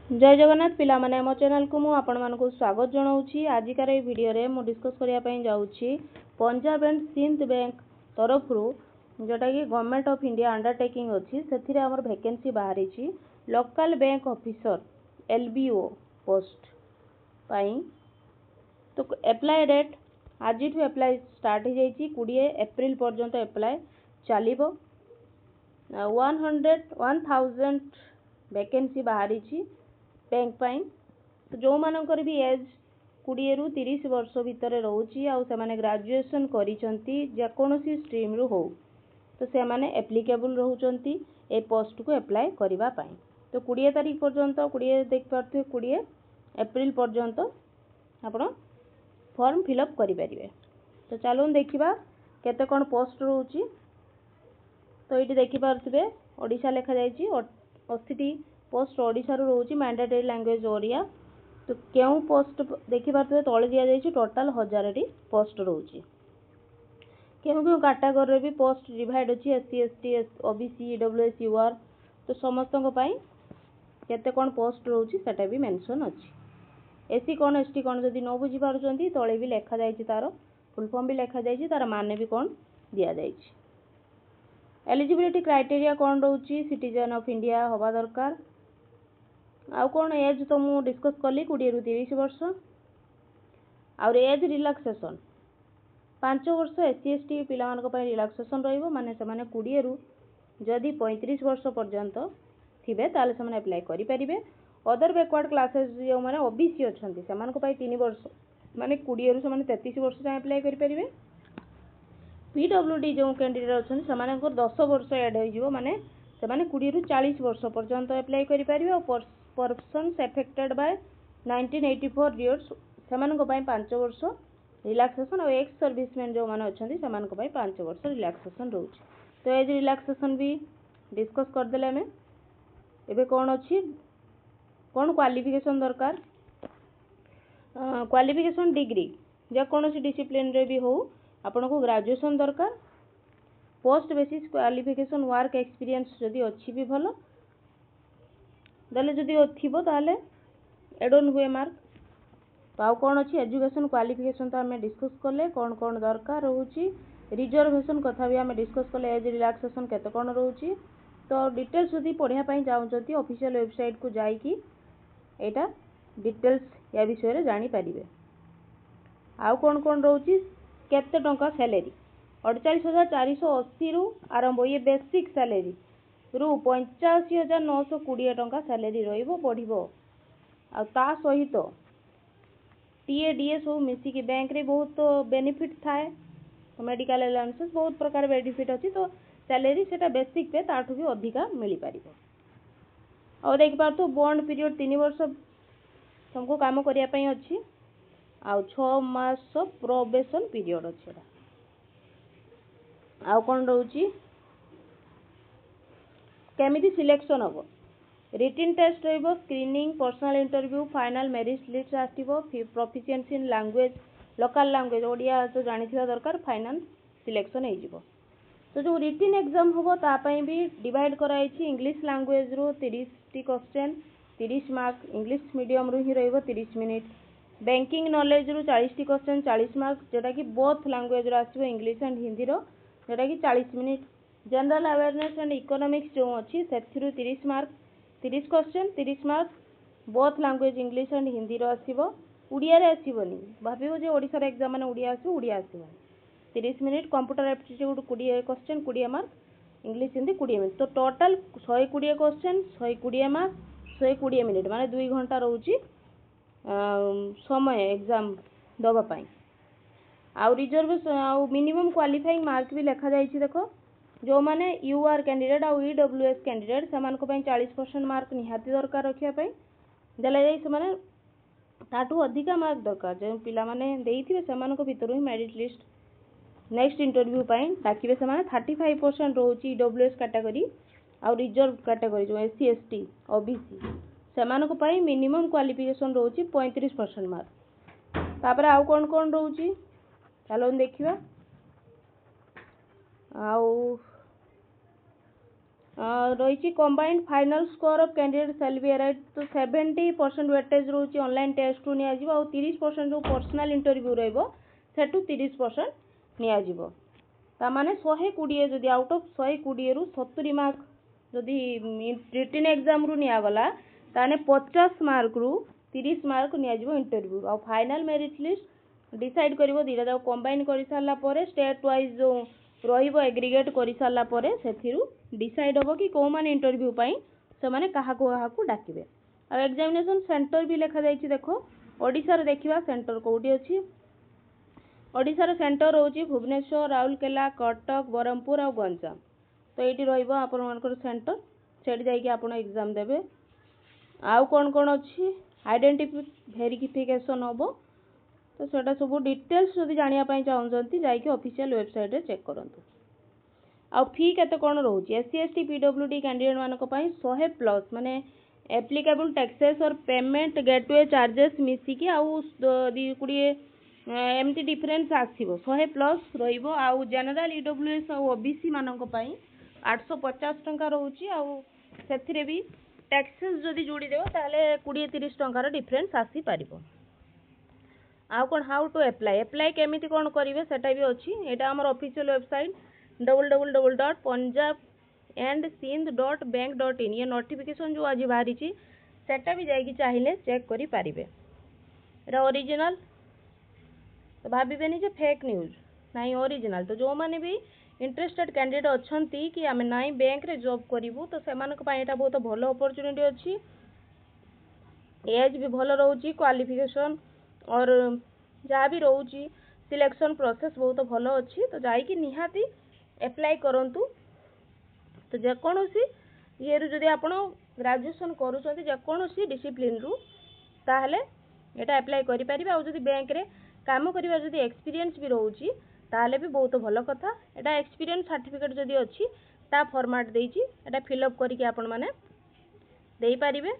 जय जगन्नाथ पिला माने मो चैनल को मु आपण मानकु स्वागत जनाऊँगी। आजिकार ये वीडियो रे मु डिस्कस करिया पई जाउछि पंजाब एंड सिंध बैंक तरफ जोटा कि गवर्नमेंट ऑफ इंडिया अंडरटेकिंग अच्छी से आमर वैकेंसी बाहरी local bank officer LBO post पाई। तो एप्लाई डेट आज एप्लाई स्टार्ट हो जाइए 20 एप्रिल पर्यंत एप्लाई चलो 1000 वैकेंसी बाहरी बैंक पाई। तो जो मानकर भी एज 20 रु 30 वर्ष भितर रोचे आउ से ग्रेजुएशन करिसेंती जेकोसी स्ट्रीम रु हो तो से माने एप्लिकेबल रोचंती ए पोस्ट को एप्लाई करिबा पाई। तो 20 तारीख पर्यंत 20 देख पारथे 20 एप्रिल पर्यंत आपण फॉर्म फिलअप करि परिबे। तो चलो देखिबा केते कोन पोस्ट रोची। तो ये देखि पारथिबे ओडिशा लिखा जायछि 80 पोस्ट ओडिशा रो रोची मैंडेटरी लैंग्वेज ओडिया। तो क्यों पोस्ट देखि पारथिबे तळे दिया जायछि टोटल 1000 टी पोस्ट रोची। क्यों क्यों कैटेगरी रे भी पोस्ट डिवाइड अछि SC ST OBC EWS UR. तो समस्तन पई केते कोन पोस्ट रोची सेटा भी मेंशन अछि। एससी कोन एसटी कोन जदि न बुझी पारुचंती तळे भी लिखा जायछि तार फुल फॉर्म भी लिखा जायछि तार माने भी कोन दिया जायछि। एलिजिबिलिटी क्राइटेरिया कौन रोची सिटीजन ऑफ इंडिया हवा दरकार। आउ कौन एज तो मु डिस्कस कली 20 रु 30 वर्ष और एज रिलैक्सेशन 5 वर्ष एससी एसटी पिला मानक पय रिलैक्सेशन रहइबो माने से माने 20 रु जदि 35 वर्ष पर्यंत थिबे ताले से माने अप्लाई करि परिबे। अदर बैकवर्ड क्लासेस जो माने ओबीसी अछंती से मानक पय 3 वर्ष माने 20 रु से माने 33 वर्ष जाय अप्लाई करि परिबे। पीडब्ल्यूडी जो कैंडिडेट अच्छे से 10 वर्ष एड हो माने से 20 रु 40 वर्ष पर्यंत अप्लाई करि परिबे। और पर्सन्स एफेक्टेड बाय 1984 इयर्स से 5 वर्ष रिलैक्सेशन और एक्स सर्विसमैन जो माने अच्छे से 5 वर्ष रिलैक्सेशन रोचे। तो एज रिलैक्सेशन भी डिस्कस कर देले हमें। एबे कौन अच्छी कौन क्वालिफिकेशन दरकार क्वालिफिकेशन डिग्री जेकोसी डिसिप्लिन रे भी हो आपन को ग्रेजुएशन दरकार। Post basis qualification work experience जदि अच्छी भी भलो दले जदि थिबो ताले एड ऑन हुए मार्क। तो आउ कौन अच्छी एजुकेशन क्वालिफिकेशन तो आम डिस्कस कले कौन कौन दरकार रोची। रिजर्वेशन कथा भी आम डिस्कस कले एज रिलैक्सेशन केते कौन रोची। तो डिटेल्स जदि पढ़िया पई चाहउचंती ऑफिशियल वेबसाइट को जाई एटा डिटेल्स या विषय रे जानि परिबे। आउ कौन कौन रोची केते टंका सैलरी 48,480 रु आरंभ ये बेसिक सैलरी रु 85,920 टंका सैलरी रहिबो बढ़िबो। आ ता सहित टीए डीए सब मिसिकी बैंक रे बहुत बेनिफिट थाए। तो मेडिकल अलाउंसेस बहुत प्रकार बेनिफिट अछि। तो सैलरी सेटा बेसिक पे ताठू भी अधिका मिली परिबो। और देख पार तो बॉन्ड पीरियड 3 वर्ष तुमको काम करिया पई अछि आ 6 मास प्रोबेशन पीरियड अछि। आउ कौन रोची केमिति सिलेक्शन हम रिटन टेस्ट रहिबो screening personal interview final merit list आसीबो proficiency in language local language Odia तो जानिथिबा दरकार फाइनल सिलेक्शन हे जिवो। तो जो रिटन एग्जाम होबो ता पई भी डिवाइड कराइछि इंग्लिश लैंग्वेज रो 30 टी क्वेश्चन 30 मार्क इंग्लिश मीडियम रो ही रहइबो 30 मिनिट। बैंकिंग नॉलेज रो 40 टी क्वेश्चन 40 मार्क जेटा कि बोथ लैंग्वेज रो आसीबो इंग्लिश एंड हिंदी रो जेटा कि 40 minute. General awareness and economics जो अच्छी से 30 mark 30 question 30 mark both language English and Hindi रो आसीबो। उड़िया रे आसीबोनी भाबिबो जे ओडिसा रे एग्जाम माने उड़िया आसीबो उड़िया आसीबो 30 minute computer aptitude 20 question 20 mark English Hindi 20 minute. तो टोटल 120 क्वेश्चन 120 मार्क 120 मिनिट माने 2 घंटा रहउची समय एग्जाम दबा पाई। आउ रिजर्वेशन आउ मिनिमम क्वालिफाइंग मार्क भी लिखा जाइछि देखो जो माने यूआर कैंडिडेट आउ ईडब्ल्यूएस कैंडिडेट से मानको पई 40% मार्क निहाती दरकार रखिया पई देले जाई से माने ताठू अधिका मार्क दरकार जे पिला माने देइथिबे से मानको भितरु ही मेरिट लिस्ट नेक्स्ट इंटरव्यू पई डाकिबे से माने 35% रहउची ईडब्ल्यूएस कैटेगरी आउ रिजर्व कैटेगरी जो एससी एसटी ओबीसी से मानको पई मिनिमम क्वालिफिकेशन रहउची 35% मार्क। तापर आउ कोन कोन रहउची चलो देखिबा। आउ रही combined final score of candidate shall be arrived तो 70% वेटेज रोचे ऑनलाइन टेस्ट रु निया 30% जो पर्सनल इंटरव्यू रहिबो सेटू 30% निया ता माने 120 जदि आउट ऑफ 120 रु 70 मार्क जदि रिटन एग्जाम रु निया गला ताने 50 मार्क रु 30 मार्क निया इंटरव्यू आ फाइनल मेरिट लिस्ट डिसाइड करिवो दिरा कंबाइन करि सारला परे स्टेट वाइज जो रहिबो एग्रीगेट करि सारला परे सेथिरु डिसाइड होबो कि को माने इंटरव्यू पई से माने काहाकू डाकिबे आ एग्जामिनेशन सेंटर भी लिखा जाइछि देखो ओडिसा रे देखिबा सेंटर कोठी अछि ओडिसा रे सेंटर होछि भुवनेश्वर राउरकेला कटक बरहमपुर आ गंजाम तो एठी रहिबो आपन मानकर सेंटर सेठी जाई कि आपन एग्जाम देबे आउ कोन अछि आइडेंटिटी वेरिफिकेशन होबो तो सेटा सब डिटेल्स जदि जानिया पई चाहउछंती जाई कि ऑफिशियल वेबसाइट रे चेक करंतु आ फी केते कोन रहउछि एससी एसटी पीडब्ल्यूडी कैंडिडेट मानको पई 100 प्लस माने एप्लीकेबल टैक्सेस और पेमेंट गेटवे चार्जेस मिसी कि आउ 20 एमती डिफरेंस आसीबो 100 प्लस रहिबो आउ जनरल ईडब्ल्यूएस और ओबीसी मानको पई 850 टंका रहउछि आउ सेथिरे भी टैक्सेस जदि जोड़ी देबो ताले 20-30 टंकार डिफरेंस आसी पारिबो आउ कोन हाउ टू अप्लाई केमिति कोन करिवे सेटा भी अछि एटा हमर ऑफिशियल वेबसाइट www.punjabandsindh.bank.in ये नोटिफिकेशन जो आज बाहरी छि सेटा भी जाई कि चाहिले चेक करि पारिबे एटा ओरिजिनल तो भाबिबेनी जे फेक न्यूज नाही ओरिजिनल तो जो माने भी इंटरेस्टेड कैंडिडेट अछंती कि आमे नाही बैंक रे जॉब करिवु तो सेमानक पई एटा बहुत भलो अपॉर्चुनिटी अछि एज भी भलो रहउची क्वालिफिकेशन और जहाँ भी रहउची सिलेक्शन प्रोसेस बहुत भलो अछि तो जाई कि निहाती अप्लाई करंतु तो जेकोनोसी ये रु जदि आपण ग्रेजुएशन करूछंती जेकोनोसी डिसिप्लिन रु ताहले एटा अप्लाई करि परिबे आ जदि बैंक रे काम करिबा जदि एक्सपीरियंस भी रहउची ताहले भी बहुत भलो कथा एटा एक्सपीरियंस सर्टिफिकेट जदि अछि ता फॉर्मेट देइची एटा फिल अप करि कि आपण माने देई परिबे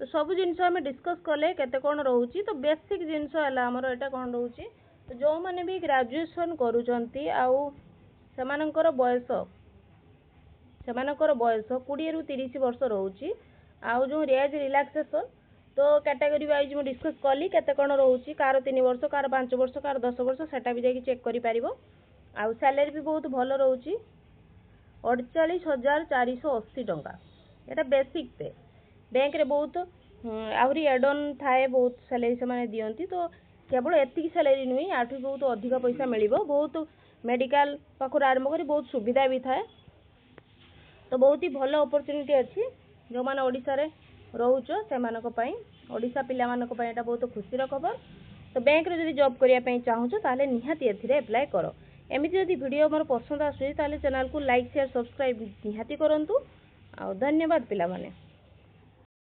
तो सब जिनस हमें डिस्कस कले केते कोन रहउची तो बेसिक जिनस हला हमर एटा कोन रहउची तो जो माने भी ग्रेजुएशन करूछंती आउ सेमानकर बयस 20 रु 30 वर्ष रहउची आउ जो एज रिलैक्सेशन तो कैटेगरी वाइज मु डिस्कस कली केते कोन रहउची कार 3 वर्ष कार 5 वर्ष कार 10 वर्ष सेटा भी जाई चेक करि पारिबो आउ सैलरी भी बहुत भलो रहउची 48,480 टंका एटा बेसिक पे बैंक रे बहुत आउरी एड ऑन थाए बहुत सैलरी से माने दियंती तो केवल एतिकी सैलरी नुई आठु बहुत अधिक पैसा मिलिबो बहुत मेडिकल पाखर आरंभ करी बहुत सुविधा भी थाए तो बहुत ही भलो अपॉर्चुनिटी अछि जो माने ओडिसा रे रहउचो से मानको पई ओडिसा पिला मानको पई एटा बहुत खुशी खबर तो बैंक रे जदि जॉब करिया पई चाहूचो ताले निहाती एथिरे अप्लाई करो एमिति जदि वीडियो हमर पसंद आसुई ताले चैनल को लाइक शेयर सब्सक्राइब निहाती करंतु आ धन्यवाद पिला माने।